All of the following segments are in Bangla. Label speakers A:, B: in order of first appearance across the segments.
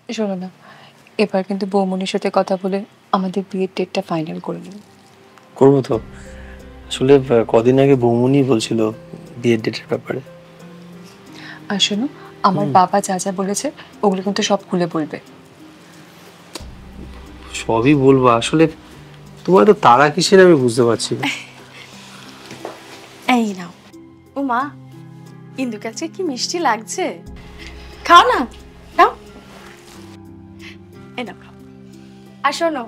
A: শোনো না, এবার কিন্তু বৌমনির সাথে কথা বলে আমাদের বিয়ের ডেটটা ফাইনাল করে নিন।
B: করবো তো। আসলে কদিন আগে বৌমনি বলছিল বিয়ের ডেটের ব্যাপারে।
A: আর শোনো, আমার বাবা যা যা বলেছে ওগুলো কিন্তু সব খুলে বলবে।
B: সবই বলবো, আসলে তোমার তো তারা কিসের আমি বুঝতে পারছি না।
C: এই নাও। ও মা, ইন্দুকে আজকে কি মিষ্টি লাগছে। খাও না, খাও। এই নাও খাও। আর শোনো,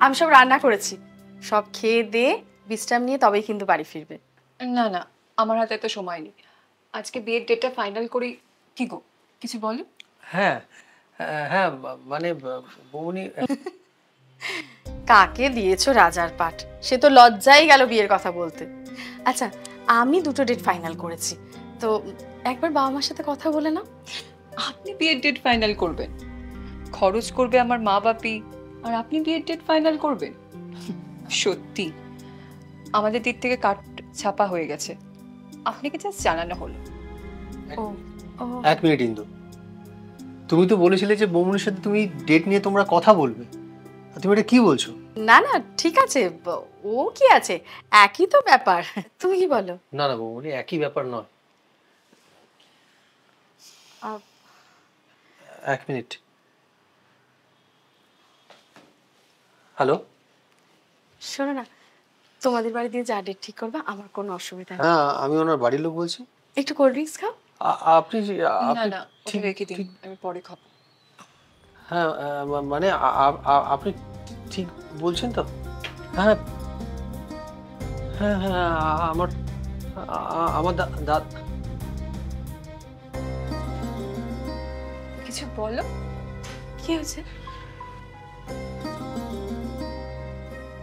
C: আমি সব রান্না করেছি, সব খেয়ে দিয়ে বিশ্রাম নিয়ে তবেই কিন্তু বাড়ি ফিরবে।
A: না না, আমার হাতে এত সময় নেই, আজকে বিয়ের ডেটটা ফাইনাল করি। কি গো, কিছু বলো?
B: হ্যাঁ হ্যাঁ, মানে বৌমনি
C: কাকে দিয়েছো রাজার পাট, সে তো লজ্জাই গেল বিয়ের কথা বলতে। আচ্ছা, আমি দুটো ডেট ফাইনাল করেছি, তো একবার বাবা মার সাথে কথা বলে নাও।
A: আপনি বিয়ের ডেট ফাইনাল করবেন, খরচ করবে আমার মা বাপি, আর আপনি বিয়ের ডেট ফাইনাল করবেন? সত্যি আমাদের দিক থেকে কাট ছাপা হয়ে গেছে, আপনাকে জাস্ট জানানো হলো।
C: ও ও,
B: 1 মিনিট ইন্দু, তুমি তো বলেছিলে যে বৌমনির সাথে তুমি ডেট নিয়ে তোমরা কথা বলবে, আর তুমি এটা কি বলছো?
C: না না ঠিক আছে, ও কি আছে, একই তো ব্যাপার। তুমি কি বলো?
B: না না বৌমনি, একই ব্যাপার নয়। 1 মিনিট। হ্যালো।
C: শোনো না, তোমাদের বাড়ি দিয়ে যা ডেট ঠিক করবা আমার কোনো অসুবিধা নেই।
B: হ্যাঁ, আমি ওনার বাড়ির লোক বলছি।
C: একটু কোল্ড ড্রিঙ্কস খাও।
B: আপনি
A: না না, ওটা রেখে দিন, আমি পরে খাবো।
B: হ্যাঁ, মানে আপনি ঠিক বলছেন তো? হ্যাঁ হ্যাঁ হ্যাঁ, আমার আমার
A: কিছু বলো।
C: কি হয়েছে?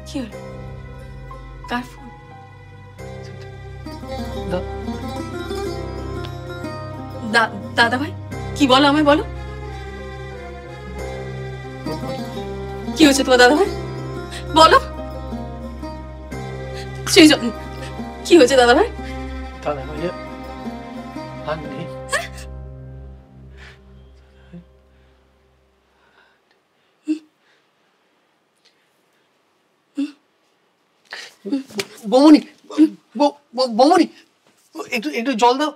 C: কি হলো? কার ফোন? দাদা ভাই, কি বলো, আমায় বলো, কি হয়েছে তোমার দাদা ভাই, বলো। সৃজন, কি হয়েছে দাদা ভাই?
B: দাদা ভাইয়া আর নেই। বৌমনি, বৌমনি, একটু একটু জল দাও।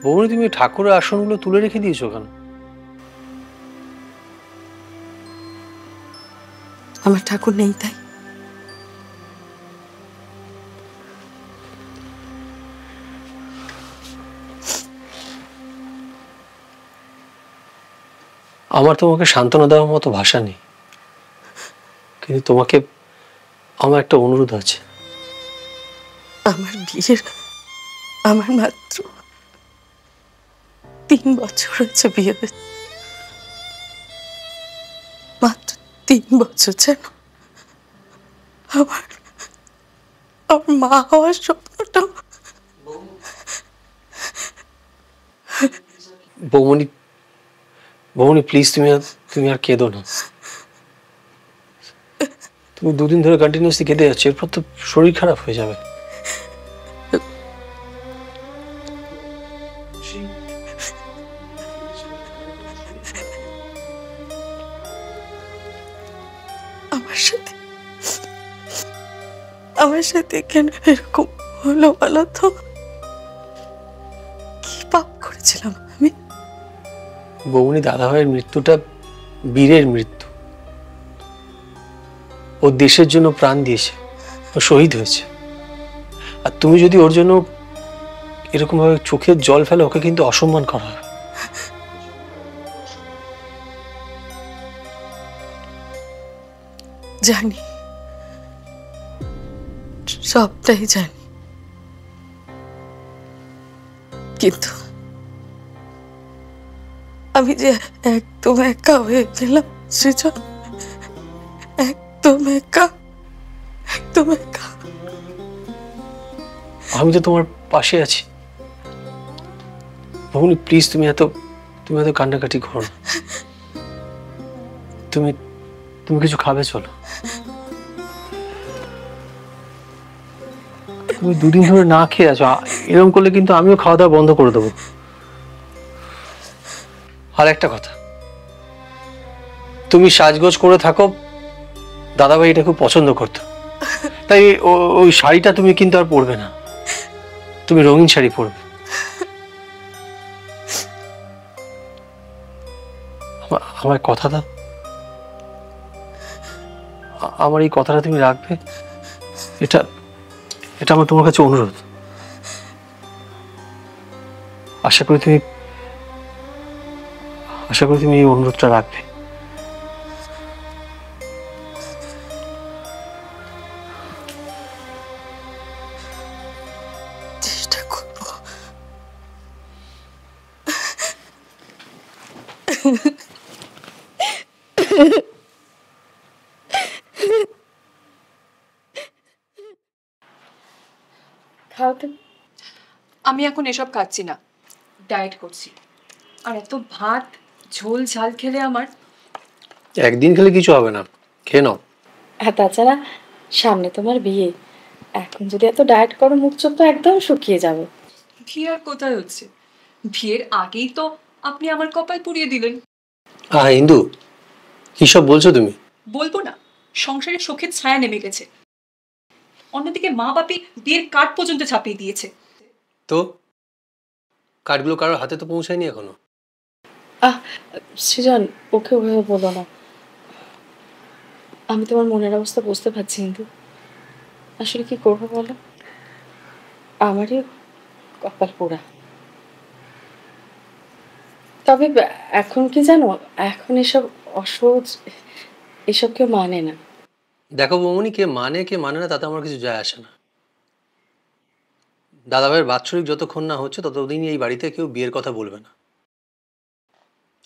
B: বৌমনি, তুমি ঠাকুরের আসনগুলো তুলে রেখে দিয়েছো কেন?
C: আমার ঠাকুর নেই তাই।
B: আমার তোমাকে সান্ত্বনা দেওয়ার মতো ভাষা নেই, কিন্তু তোমাকে আমার একটা অনুরোধ আছে।
C: আমার বিয়ের, আমার মাত্র 3 বছর হয়েছে বিয়ে হয়েছে, মাত্র 3 বছর। যেন আমার আমার মা হওয়ার স্বপ্নটা।
B: বৌমনি, বৌমনি প্লিজ, তুমি আর কেঁদো না। তুমি 2 দিন ধরে কন্টিনিউয়াসলি কেঁদে যাচ্ছ, এরপর তো শরীর খারাপ হয়ে যাবে।
C: আমার সাথে কেন এরকম হলো বলো তো? কি পাপ করেছিলাম আমি?
B: বৌমনি, দাদা ভাইয়ের মৃত্যুটা বীরের মৃত্যু। ও দেশের জন্য প্রাণ দিয়েছে, ও শহীদ হয়েছে। আর তুমি যদি ওর জন্য এরকম ভাবে চোখের জল ফেলে, ওকে কিন্তু অসম্মান করা হবে।
C: জানি, সবটাই জানি, কিন্তু আমি যে একদম একা হয়ে গেলাম সৃজন, একদম একা, একদম একা।
B: আমি তো তোমার পাশে আছি। বৌমনি প্লিজ, তুমি এত তুমি এত কান্নাকাটি করো না। তুমি তুমি কিছু খাবে, চলো। তুমি দুদিন ধরে না খেয়ে আছো, এরকম করলে কিন্তু আমিও খাওয়া দাওয়া বন্ধ করে দেবো। আর একটা কথা, তুমি সাজগোজ করে থাকো, দাদাভাই এটা খুব পছন্দ করতো, তাই ওই শাড়িটা তুমি কিন্তু আর পরবে না, তুমি রঙিন শাড়ি পরবে। আমার কথা দাও, আমার এই কথাটা তুমি রাখবে, এটা এটা আমার তোমার কাছে অনুরোধ। আশা করি তুমি এই অনুরোধটা রাখবে।
C: চেষ্টা করব। খাও তুমি।
A: আমি এখন এসব খাচ্ছি না, ডায়েট করছি। আর এত ভাত ঝোল ঝাল খেলে আমার
B: একদিন খেলে কিছু হবে না, খেয়ে নাও।
C: আর তাছাড়া সামনে তোমার বিয়ে, এখন যদি এত ডায়েট করো মুখ চোখ তো একদম শুকিয়ে যাবে।
A: বিয়ে আর কোথায় হচ্ছে? বিয়ের আগেই তো আপনি আমার কপাল পুড়িয়ে দিলেন।
B: ইন্দু, কি সব বলছো তুমি?
A: বলবো না, সংসারে শোকের ছায়া নেমে গেছে। অন্যদিকে মা বাপি বিয়ের কার্ড পর্যন্ত ছাপিয়ে দিয়েছে।
B: তো কার্ডগুলো কারোর হাতে তো পৌঁছায়নি এখনো।
C: সৃজন, ওকে ওভাবে বলো না। আমি তোমার মনের অবস্থা বুঝতে পারছি, কিন্তু আসলে কি করবো বলো, আমারই কপাল পোড়া। তবে এখন কি জানো, এখন এসব অসহজ, এসব কেউ মানে না।
B: দেখো বৌমনি, কে মানে না তাতে আমার কিছু যায় আসে না। দাদাভাইয়ের বাৎসরিক যতক্ষণ না হচ্ছে ততদিনই এই বাড়িতে কেউ বিয়ের কথা বলবে না।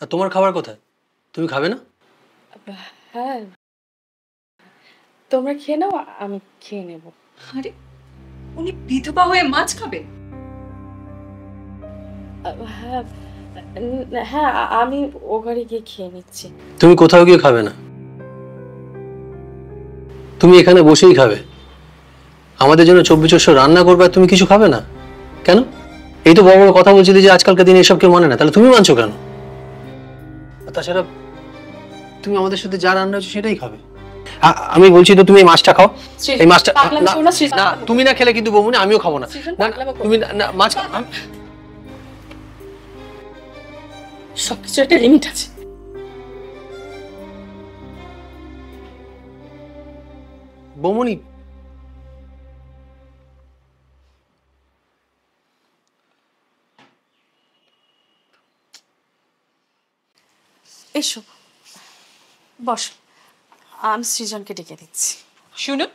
B: আর তোমার খাবার কোথায়? তুমি খাবে না?
C: হ্যাঁ, তোমরা খেয়ে নাও, আমি খেয়ে নেব।
A: আরে উনি বিধবা হয়ে মাছ খাবে?
C: হ্যাঁ হ্যাঁ, আমি ও ঘরে গিয়ে খেয়ে নিচ্ছি।
B: তুমি কোথাও গিয়ে খাবে না, তুমি এখানে বসেই খাবে। আমাদের জন্য 24 রান্না করবে আর তুমি কিছু খাবে না কেন? এই তো বড় বড় কথা বলছিলে যে আজকালকার দিনে এসব কেউ মানে না, তাহলে তুমি মানছো কেন? তাছাড়া তুমি আমাদের সাথে যা রান্না হচ্ছে সেটাই খাবে। আমি বলছি তো তুমি এই মাছটা খাও। এই মাছটা না, তুমি না খেলে কিন্তু বৌমনি আমিও খাবো না। তুমি মাছ
C: সবকিছু একটা লিমিট আছে।
B: বৌমনি,
C: এসো বস, আমি সৃজনকে ডেকে দিচ্ছি।
A: শুনুন,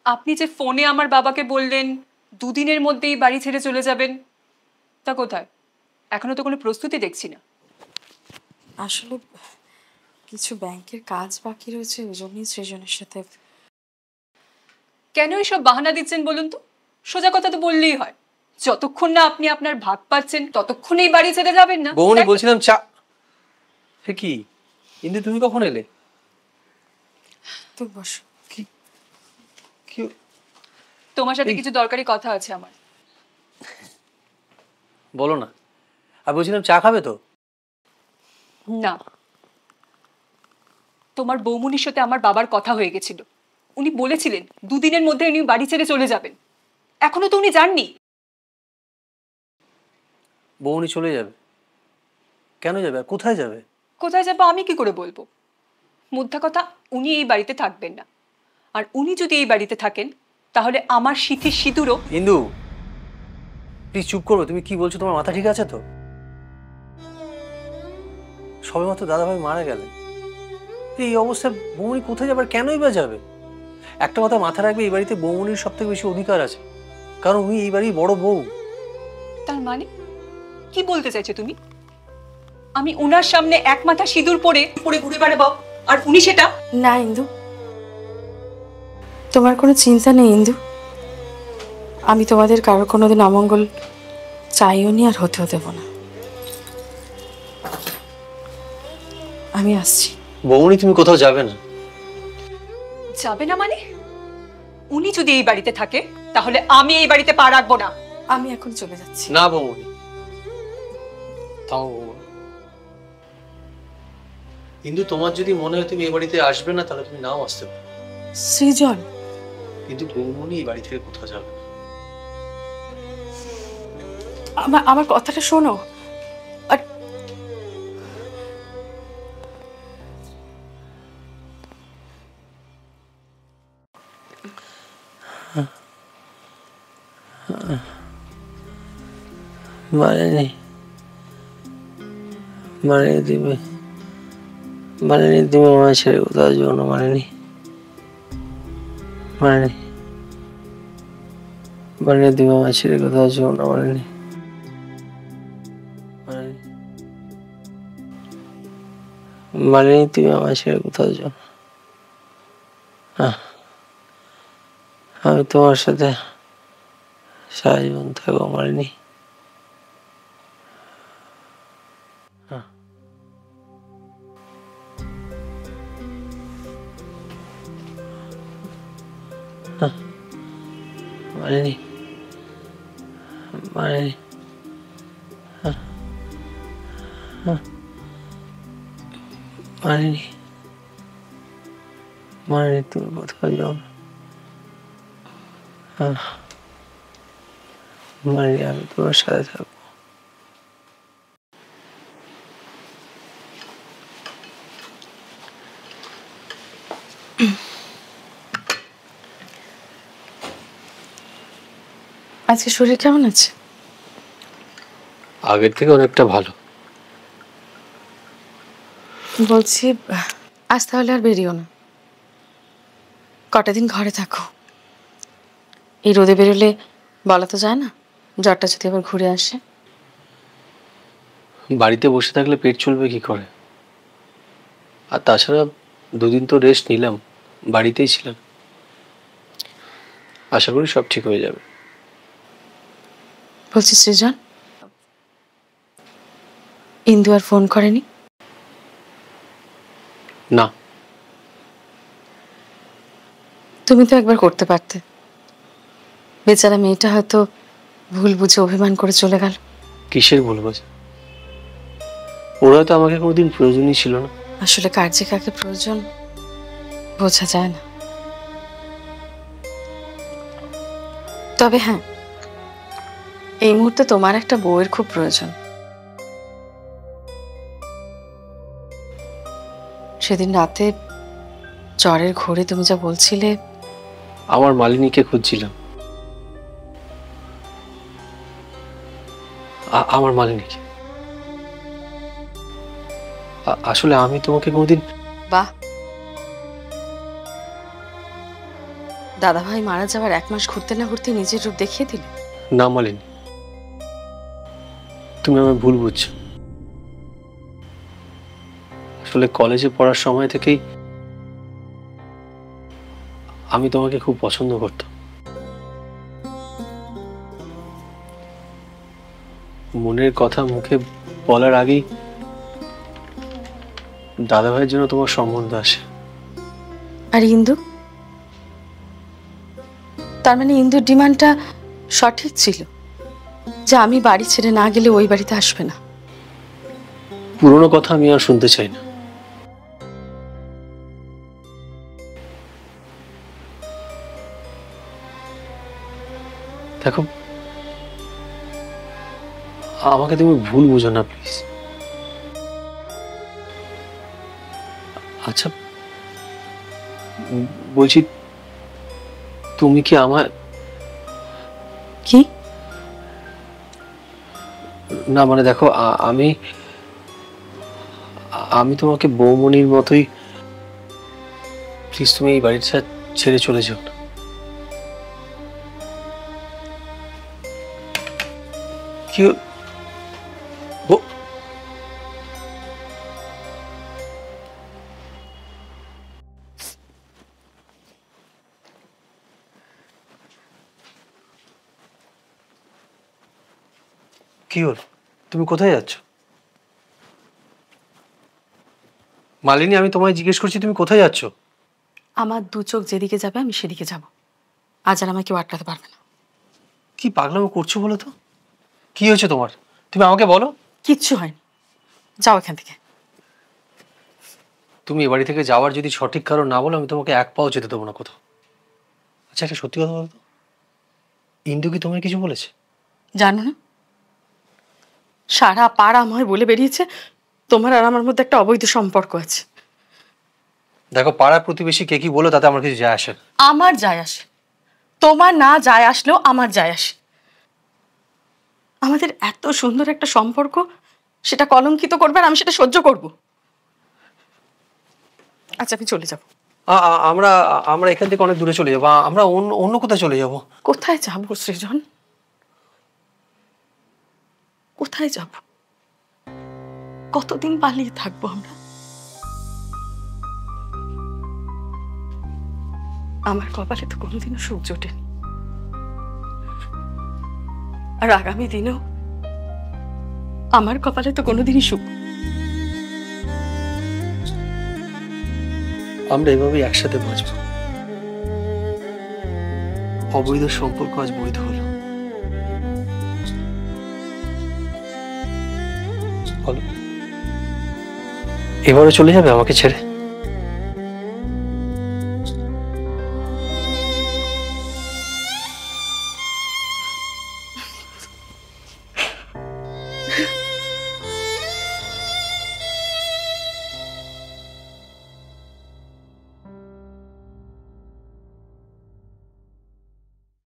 A: আপনি যে ফোনে আমার বাবাকে বললেন দুদিনের মধ্যেই বাড়ি ছেড়ে চলে যাবেন, তা কোথায়? এখনো তো কোনো প্রস্তুতি দেখছি না।
C: আসলে কিছু ব্যাংকের কাজ বাকি রয়েছে, ওই জন্যই সৃজনের সাথে।
A: কেন এইসব বাহানা দিচ্ছেন বলুন তো? সোজা কথা তো বললেই হয়। যতক্ষণ না আপনি আপনার ভাগ পাচ্ছেন ততক্ষণেই বাড়ি ছেড়ে যাবেন না।
B: বৌমনি বলছিলাম চা। সে কি কিন্তু তুমি কখন এলে?
C: তুই বস।
B: কি
A: তোমার সাথে কিছু দরকারি কথা আছে আমার।
B: বলো না। আর বলছিলাম চা খাবে তো?
A: না, তোমার বৌমনির সাথে আমার বাবার কথা হয়ে গেছিল। উনি বলেছিলেন দুদিনের মধ্যে উনি বাড়ি ছেড়ে চলে যাবেন। এখনো তো উনি যাননি।
B: বৌমনি চলে যাবে? কেন যাবে? আর কোথায় যাবে?
A: কোথায় যাবো আমি কি করে বলবো? মুদ্রা কথা, উনি এই বাড়িতে থাকবেন না। আর উনি যদি এই বাড়িতে থাকেন তাহলে আমার সিঁথির সিঁদুরও।
B: ইন্দু প্লিজ চুপ করো। তুমি কি বলছো? তোমার মাথা ঠিক আছে তো? সবেমাত্র দাদাভাই মারা গেলেন, এই অবস্থায় বৌমনি কোথায় যাবে? কেনই বা যাবে? একটা কথা মাথা রাখবে, এই বাড়িতে বৌমনির সব থেকে বেশি অধিকার আছে, কারণ উনি এই বাড়ির বড় বউ।
A: তার মানে কি বলতে চাইছো তুমি? আমি ওনার সামনে এক মাথা সিঁদুর পরে পরে ঘুরে বেড়াবো আর উনি সেটা?
C: না ইন্দু, তোমার কোনো চিন্তা নেই ইন্দু। আমি তোমাদের কারোর কোনোদিন অমঙ্গল চাইও নি আর হতেও দেব না। আমি আসছি।
B: বৌমনি, তুমি কোথাও যাবে না।
A: যাবে না মানে? উনি যদি এই বাড়িতে থাকে তাহলে আমি এই বাড়িতে পা রাখবো না।
C: আমি এখন চলে যাচ্ছি।
B: না বৌমনি, থামো বৌমনি। কিন্তু তোমার যদি মনে হয় তুমি এই বাড়িতে আসবে না, তাহলে তুমি নাও আসতে পারো।
C: সৃজন,
B: কিন্তু বৌমনি এই বাড়ি থেকে কোথাও যাবে না।
C: আমার আমার কথাটা শোনো। আর
B: মানেনি, মানেনি তুমি, মানেনি তুমি আমার ছেড়ে কোথাও যাও না। মানেনি, মানেনি, মানেনি তুমি আমার ছেড়ে কোথাও যাও না। মানেনি, মানেনি, মানেনি তুমি আমার ছেড়ে কোথাও যাও না। আমি তোমার সাথে সারা জীবন থাকবো। মানেনি, মানেনি, মানেনি, মানেনি, মানেনি তুমি কোথাও যাও না। মানেনি আমি তোমার সাথে থাকবো।
C: আজকে শরীর কেমন আছে?
B: আগের থেকে অনেকটা ভালো।
C: বলছি, আজ তাহলে আর বেরিও না, কটা দিন ঘরে থাকো। এই রোদে বেরোলে বলা তো যায় না, জ্বরটা যদি আবার ঘুরে আসে।
B: বাড়িতে বসে থাকলে পেট চলবে কি করে? আর তাছাড়া দুদিন তো রেস্ট নিলাম, বাড়িতেই ছিলাম। আশা করি সব ঠিক হয়ে যাবে।
C: বলছি সৃজন, ইন্দু আর ফোন করেনি?
B: না।
C: তুমি তো একবার করতে পারতে। বেচারা মেয়েটা হয়তো ভুল বুঝে অভিমান করে চলে গেল।
B: কিসের ভুল বোঝা? ওর হয়তো আমাকে কোনোদিন প্রয়োজনই ছিল না।
C: আসলে কার যে কাকে প্রয়োজন বোঝা যায় না। তবে হ্যাঁ, এই মুহূর্তে তোমার একটা বউয়ের খুব প্রয়োজন। সেদিন রাতে জ্বরের ঘোরে তুমি যা বলছিলে।
B: আমার মালিনীকে খুঁজছিলাম। আমার মালিনীকে। আসলে আমি তোমাকে কোনোদিন।
C: বাহ, দাদা ভাই মারা যাওয়ার 1 মাস ঘুরতে না ঘুরতে নিজের রূপ দেখিয়ে দিলে।
B: না মালিনী, তুমি আমায় ভুল বুঝছো। আসলে কলেজে পড়ার সময় থেকেই আমি তোমাকে খুব পছন্দ করতাম। মনের কথা মুখে বলার আগেই দাদা ভাইয়ের জন্য তোমার সম্বন্ধ আসে।
C: আর ইন্দু, তার মানে ইন্দুর ডিমান্ডটা সঠিক ছিল যে আমি বাড়ি ছেড়ে না গেলে ওই বাড়িতে আসবে না।
B: পুরোনো কথা আমি আর শুনতে চাই না। দেখো, আমাকে তুমি ভুল বুঝো না প্লিজ। আচ্ছা, বলছি, তুমি কি আমার।
C: কি?
B: না মানে দেখো, আমি আমি তোমাকে বৌমনির মতোই। প্লিজ তুমি এই বাড়িটা ছেড়ে চলে যাও না। কি কি হল? তুমি কোথায় যাচ্ছ? মালিনী, আমি তোমায় জিজ্ঞেস করছি তুমি কোথায় যাচ্ছ?
C: আমার দু চোখ যেদিকে যাবে আমি সেদিকে যাব। আজ আর আমাকে কেউ আটকাতে পারবে না।
B: কি পাগলামো করছো বলো তো? কি হয়েছে তোমার? তুমি আমাকে বলো।
C: কিচ্ছু হয়নি, যাও এখান থেকে।
B: তুমি এ বাড়ি থেকে যাওয়ার যদি সঠিক কারণ না বলো, আমি তোমাকে এক পাও যেতে দেবো না কোথাও। আচ্ছা, একটা সত্যি কথা বলো তো, ইন্দু কি তোমায় কিছু বলেছে?
C: জানো না, সারা পাড়া আমায় বলে বেরিয়েছে তোমার আর আমার মধ্যে একটা অবৈধ সম্পর্ক আছে।
B: দেখো, পাড়ার প্রতিবেশী কে কি বলো তাতে আমার কিছু যায় আসে না।
C: আমার যায় আসে, তোমার না যায় আসলেও আমার যায় আসে। আমাদের এত সুন্দর একটা সম্পর্ক, সেটা কলঙ্কিত করবে আর আমি সেটা সহ্য করব? আচ্ছা, আমি চলে যাব।
B: আমরা আমরা এখান থেকে অনেক দূরে চলে যাবো। আমরা অন্য অন্য কোথায় চলে যাব।
C: কোথায় যাব সৃজন? কোথায় যাব? কতদিন পালিয়ে থাকবো আমরা? আমার কপালে তো কোনোদিনও সুখ জোটেনি, আর আগামী দিনেও আমার কপালে তো কোনোদিনই সুখ।
B: আমরা এভাবেই একসাথে বাঁচবো। অবৈধ সম্পর্ক আজ বৈধ হলো। বলো, এবারে চলে যাবে আমাকে ছেড়ে?